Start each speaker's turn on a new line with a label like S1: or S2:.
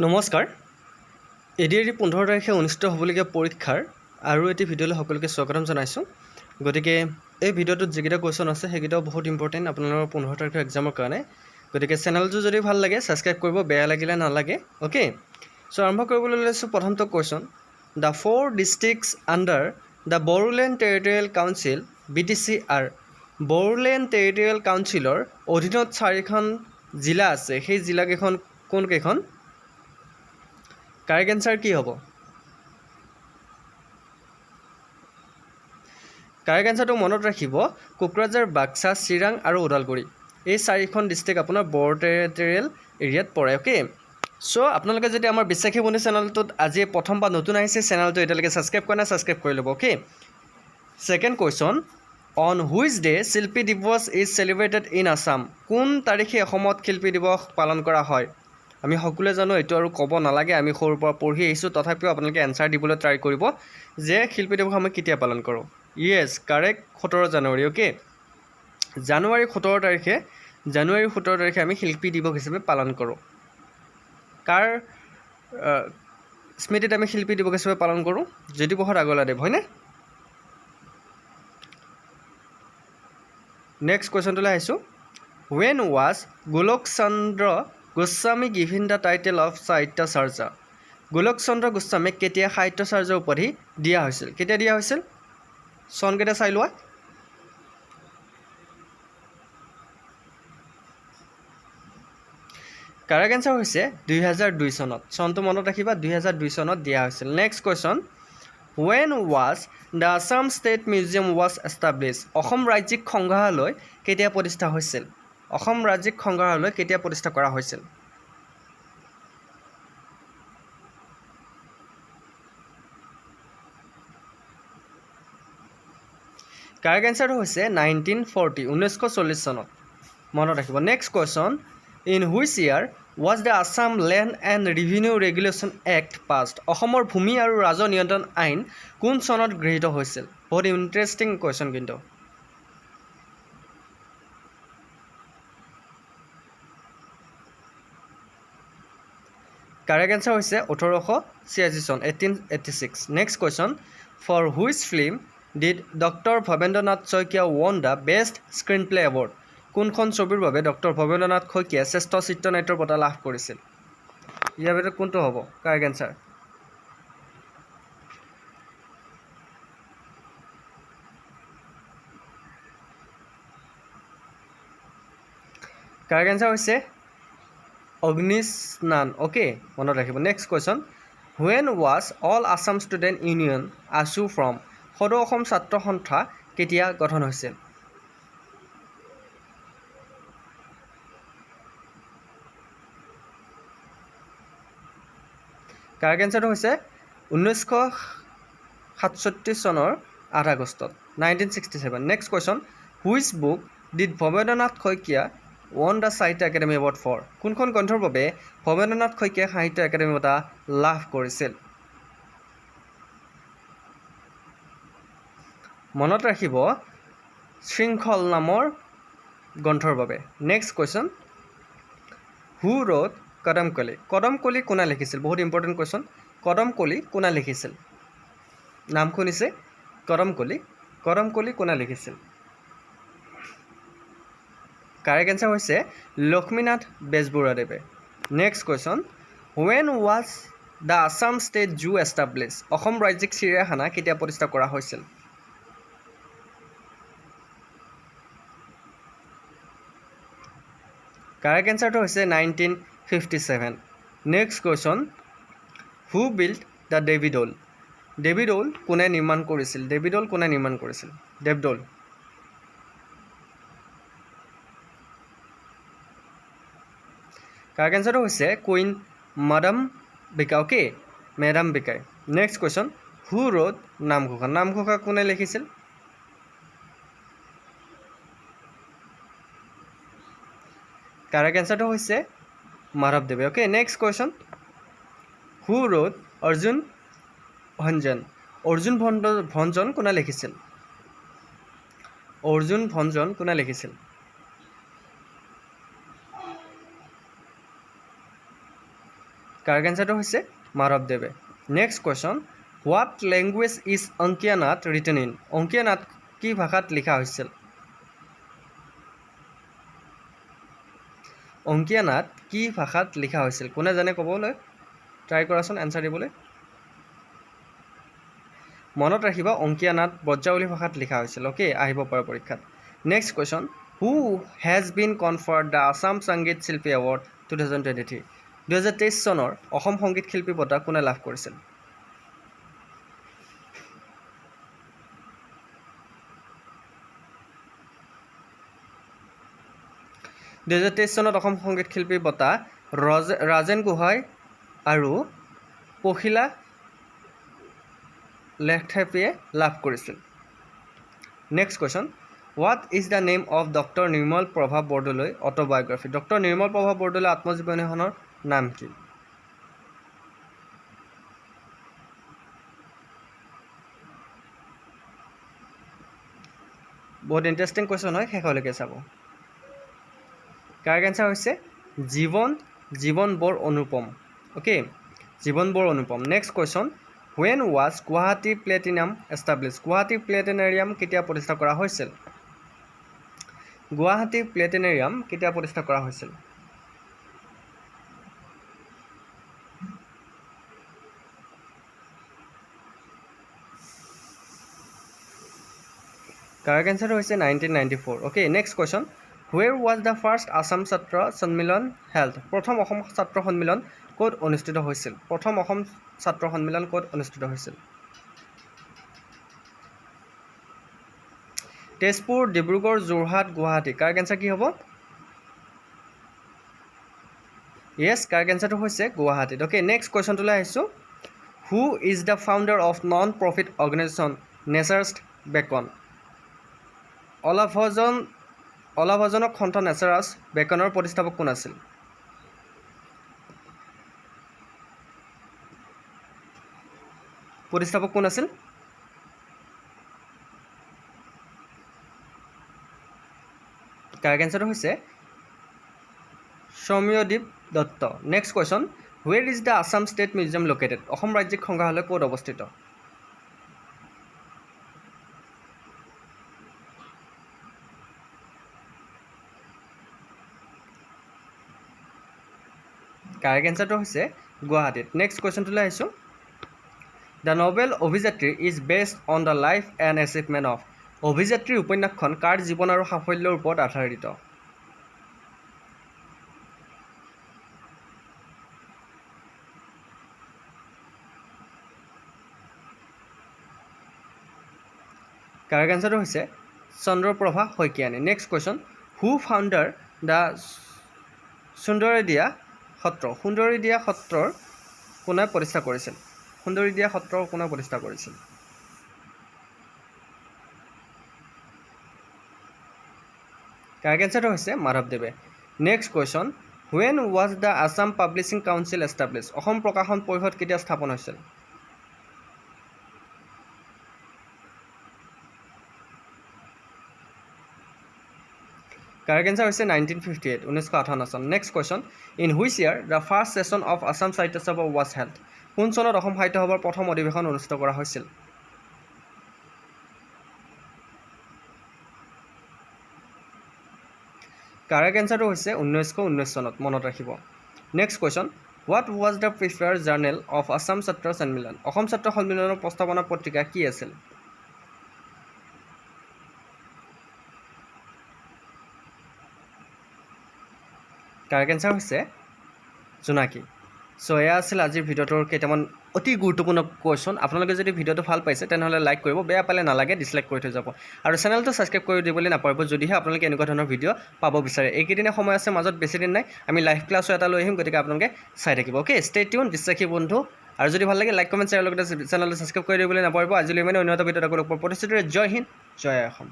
S1: নমস্কাৰ এডিআৰই 15 তাৰিখে অনুষ্ঠিত হ'বলগীয়া পৰীক্ষাৰ আৰু এটি ভিডিঅ'লৈ সকলোকে স্বাগতম জনাইছোঁ। গতিকে এই ভিডিঅ'টোত যিকেইটা কুৱেশ্যন আছে সেইকেইটাও বহুত ইম্পৰ্টেণ্ট আপোনালোকৰ 15 তাৰিখৰ এক্সামৰ কাৰণে। গতিকে চেনেলটো যদি ভাল লাগে ছাবস্ক্ৰাইব কৰিব, বেয়া লাগিলে নালাগে। অ'কে, চ' আৰম্ভ কৰিবলৈ লৈছোঁ প্ৰথমটো question. The 4 districts under the Bodoland territorial council BTC are. Bodoland territorial কাউন্সিলৰ অধীনত 4খন জিলা আছে, সেই জিলাকেইখন কোনকেইখন? কাৰেক্ট এনচাৰ কি হ'ব? কাৰেক্ট এনচাৰটো মনত ৰাখিব, কোকৰাঝাৰ, বাক্সা, চিৰাং আৰু ওদালগুৰি। এই 4খন ডিষ্ট্ৰিক্ট আপোনাৰ বড়ো টেৰিটৰিয়েল এৰিয়াত পৰে। অ'কে, চ' আপোনালোকে যদি আমাৰ বিশ্বাসী বন্ধু চেনেলটোত আজি প্ৰথম বা নতুন আহিছে, চেনেলটো এতিয়ালৈকে ছাবস্ক্ৰাইব কৰা নাই, ছাবস্ক্ৰাইব কৰি ল'ব। Okay, second question. On which day শিল্পী দিৱস ইজ চেলিব্ৰেটেড ইন আছাম? কোন তাৰিখে অসমত শিল্পী দিৱস পালন কৰা হয়? আমি সকলোৱে জানো, এইটো আৰু ক'ব নালাগে, আমি সৰুৰ পৰা পঢ়ি আহিছোঁ। তথাপিও আপোনালোকে এনচাৰ দিবলৈ ট্ৰাই কৰিব যে শিল্পী দিৱস আমি কেতিয়া পালন কৰোঁ। য়েছ, কাৰেক্ট 17 জানুৱাৰী। অ'কে, জানুৱাৰী 17 তাৰিখে আমি শিল্পী দিৱস হিচাপে পালন কৰোঁ। কাৰ স্মৃতিত আমি শিল্পী দিৱস হিচাপে পালন কৰোঁ? জ্যোতিপ্ৰসাদ আগৰৱালাদেৱ, হয়নে? নেক্সট কুৱেশ্যনটোলৈ আহিছোঁ। When was Golok Chandra Goswami given the title of Sahityacharya? Golok Chandra গোস্বামীক কেতিয়া সাহিত্যাচাৰ্য উপাধি দিয়া হৈছিল? কেতিয়া দিয়া হৈছিল? চনকেইটা চাই লোৱা। কাৰেক্ট এনচাৰ হৈছে 2002 চনত। চনটো মনত ৰাখিবা, 2002 চনত দিয়া হৈছিল। Next question. When was the Assam state museum was establish? Assam ৰাজ্যিক সংগ্ৰহালয় কেতিয়া প্ৰতিষ্ঠা হৈছিল? অসম ৰাজ্যিক সংগ্ৰহালয় কেতিয়া প্ৰতিষ্ঠা কৰা হৈছিল? কাৰেক্ট এনচাৰটো হৈছে 1940, 1940 চনত। মনত ৰাখিব। Next question. In which year was the Assam land and revenue regulation act passed? অসমৰ ভূমি আৰু ৰাজহ নিয়ন্ত্ৰণ আইন কোন চনত গৃহীত হৈছিল? বহুত ইণ্টাৰেষ্টিং কুৱেশ্যন কিন্তু। কাৰেক্ট এনচাৰ হৈছে 1886 চন, 1886। Next question. For which film did doctor Bhabendranath Saikia won the best screenplay award? কোনখন ছবিৰ বাবে ডক্টৰ ভৱেন্দ্ৰনাথ শইকীয়াই শ্ৰেষ্ঠ চিত্ৰনাট্যৰ বঁটা লাভ কৰিছিল? ইয়াৰ ভিতৰত কোনটো হ'ব কাৰেক্ট এনচাৰ? কাৰেক্ট এনচাৰ হৈছে অগ্নিস্নান। অ'কে, মনত ৰাখিব। Next question. When was all Assam student union ASU from? সদৌ অসম ছাত্ৰ সন্থা কেতিয়া গঠন হৈছিল? কাৰেক্ট এনচাৰটো হৈছে 1967 চনৰ 8 আগষ্টত, 1967। Next question. Which book did Bhabendranath Saikia won the সাহিত্য একাডেমি এৱাৰ্ড ফৰ? কোনখন গ্ৰন্থৰ বাবে ভৱেন্দ্ৰনাথ শইকীয়াই সাহিত্য একাডেমি বঁটা লাভ কৰিছিল? মনত ৰাখিব, শৃংখল নামৰ গ্ৰন্থৰ বাবে। Next question. Who wrote Kadamkoli? Kadamkoli কোনে লিখিছিল? বহুত ইম্পৰ্টেণ্ট কুৱেশ্যন। কদমকলি কোনে লিখিছিল? নাম শুনিছে, কদমকলি। কদমকলি কোনে লিখিছিল? কাৰেক্ট এনচাৰ হৈছে লক্ষ্মীনাথ বেজবৰুৱাদেৱে। Next question. When was the Assam state zoo establish? Assam ৰাজ্যিক চিৰিয়াখানা কেতিয়া প্ৰতিষ্ঠা কৰা হৈছিল? কাৰেক্ট এনচাৰটো হৈছে 1957। Next question. Who build the Devi Doul? Devi Doul কোনে নিৰ্মাণ কৰিছিল? দেৱী দৌল কোনে নিৰ্মাণ কৰিছিল? দেৱদৌল। কাৰেক্ট এনচাৰটো হৈছে কুইন মাদাম্বিকা। অ'কে, মেদাম্বিকাই। Next question. Who wrote Namghosha? Namghosha কোনে লিখিছিল? কাৰেক্ট এনচাৰটো হৈছে মাধৱদেৱে। Okay, next question. Who wrote Arjun Bhanjan? Arjun Bhanjan কোনে লিখিছিল? অৰ্জুন ভঞ্জন কোনে লিখিছিল? কাৰেক্ট এনচাৰটো হৈছে মাধৱদেৱে। Next question, what language is Ankiya Naat written in? অংকীয়া নাট কি ভাষাত লিখা হৈছিল? অংকীয়া নাট কি ভাষাত লিখা হৈছিল? কোনে জানে ক'বলৈ ট্ৰাই কৰাচোন এনচাৰ দিবলৈ। মনত ৰাখিবা অংকীয়া নাট ব্ৰজাৱলী ভাষাত লিখা হৈছিল। অ'কে, আহিব পাৰে পৰীক্ষাত। Next question, who has been conferred the Assam Sangeet Shilpi award 2023? 2023 চনৰ অসম সংগীত শিল্পী বঁটা কোনে লাভ কৰিছিল? চনত অসম সংগীত শিল্পী বঁটা ৰাজেন গোহাঁই আৰু পখিলা লেখথেপিয়ে লাভ কৰিছিল। Next question, what is the name of doctor Nirmal Prabha Bordoloi autobiography? Doctor Nirmal Prabha Bordoloi আত্মজীৱনীখনৰ নাম কি? বহুত ইণ্টাৰেষ্টিং কুৱেশ্যন হয়, শেষলৈকে চাব। কাৰেক্ট এনচাৰ হৈছে জীৱন বৰ অনুপম। অ'কে, জীৱন বৰ অনুপম। Next question, when was Guwahati planetarium establish? Guwahati planetarium কেতিয়া প্ৰতিষ্ঠা কৰা হৈছিল? গুৱাহাটী প্লেনেৰিয়াম কেতিয়া প্ৰতিষ্ঠা কৰা হৈছিল? কাৰেক্ট এনচাৰটো হৈছে 1994। Okay, next question, where was the first Assam ছাত্ৰ সন্মিলন হেল্ড? প্ৰথম অসম ছাত্ৰ সন্মিলন ক'ত অনুষ্ঠিত হৈছিল? প্ৰথম অসম ছাত্ৰ সন্মিলন ক'ত অনুষ্ঠিত হৈছিল? তেজপুৰ, ডিব্ৰুগড়, যোৰহাট, গুৱাহাটী। কাৰেক্ট এনচাৰ কি হ'ব? য়েছ, কাৰেক্ট এনচাৰটো হৈছে গুৱাহাটীত। অ'কে, নেক্সট কুৱেশ্যনটোলৈ আহিছোঁ। Who is the founder of non profit organisation Nature's Bacon? অলাভজনক সন্থ নেচাৰ্ছ বেকনৰ প্ৰতিষ্ঠাপক কোন আছিল? প্ৰতিষ্ঠাপক কোন আছিল? কাৰেক্ট এনচাৰটো হৈছে Soumyadeep Dutta. Next question, where is the Assam state museum located? Assam ৰাজ্যিক সংগ্ৰহালয় ক'ত অৱস্থিত? কাৰেক্ট এনচাৰটো হৈছে গুৱাহাটীত। নেক্সট কুৱেশ্যনটোলৈ আহিছোঁ। The novel Abhijatri is based on the life and achievement of? অভিযাত্ৰীৰ উপন্যাসখন কাৰ জীৱন আৰু সাফল্যৰ ওপৰত আধাৰিত? কাৰেক্ট এনচাৰটো হৈছে Chandraprabha Saikiani. Next question, who founder the Sundaridiya Satra? Sundaridiya সত্ৰৰ কোনে প্ৰতিষ্ঠা কৰিছিল? সুন্দৰীদিয়া সত্ৰৰ কোনে প্ৰতিষ্ঠা কৰিছিল? কাৰেক্ট এনচাৰটো হৈছে মাধৱদেৱে। Next question, when was the Assam publishing council establish? Assam প্ৰকাশন পৰিষদ কেতিয়া স্থাপন হৈছিল? কাৰেক্ট এনচাৰ হৈছে 1958, 1958 চন। Next question, in which year the first session of Assam সাহিত্য সভা ৱাজ হেল্ড? কোন চনত অসম সাহিত্য সভাৰ প্ৰথম অধিৱেশন অনুষ্ঠিত কৰা হৈছিল? কাৰেক্ট এনচাৰটো হৈছে 1919 চনত, মনত ৰাখিব। Next question, what was the preferred journal of Assam ছাত্ৰ সন্মিলন? অসম ছাত্ৰ সন্মিলনৰ প্ৰস্তাৱনা পত্ৰিকা কি আছিল? কাৰেক্ট এনচাৰ হৈছে জোনাকী। চ' এয়া আছিল আজিৰ ভিডিঅ'টোৰ কেইটামান অতি গুৰুত্বপূৰ্ণ কুৱেশ্যন। আপোনালোকে যদি ভিডিঅ'টো ভাল পাইছে তেনেহ'লে লাইক কৰিব, বেয়া পালে নালাগে ডিছলাইক কৰি থৈ যাব। আৰু চেনেলটো ছাবস্ক্ৰাইব কৰি দিবলৈ নাপাহৰিব যদিহে আপোনালোকে এনেকুৱা ধৰণৰ ভিডিঅ' পাব বিচাৰে। এইকেইদিনে সময় আছে, মাজত বেছি দিন নাই, আমি লাইভ ক্লাছো এটা লৈ আহিম, গতিকে আপোনালোকে চাই থাকিব। অ'কে, ষ্টে টিউন বিশ্বাসী বন্ধু। আৰু যদি ভাল লাগে লাইক কমেণ্ট শ্বেয়াৰ লগতে চেনেলটো ছাবস্ক্ৰাইব কৰি দিবলৈ নাপাহৰিব। আজিলৈ মানে অন্য এটা ভিডিঅ'ত আকৌ লগ পাম। প্ৰতিশ্ৰুতিৰে জয় হিন্দ, জয় অসম।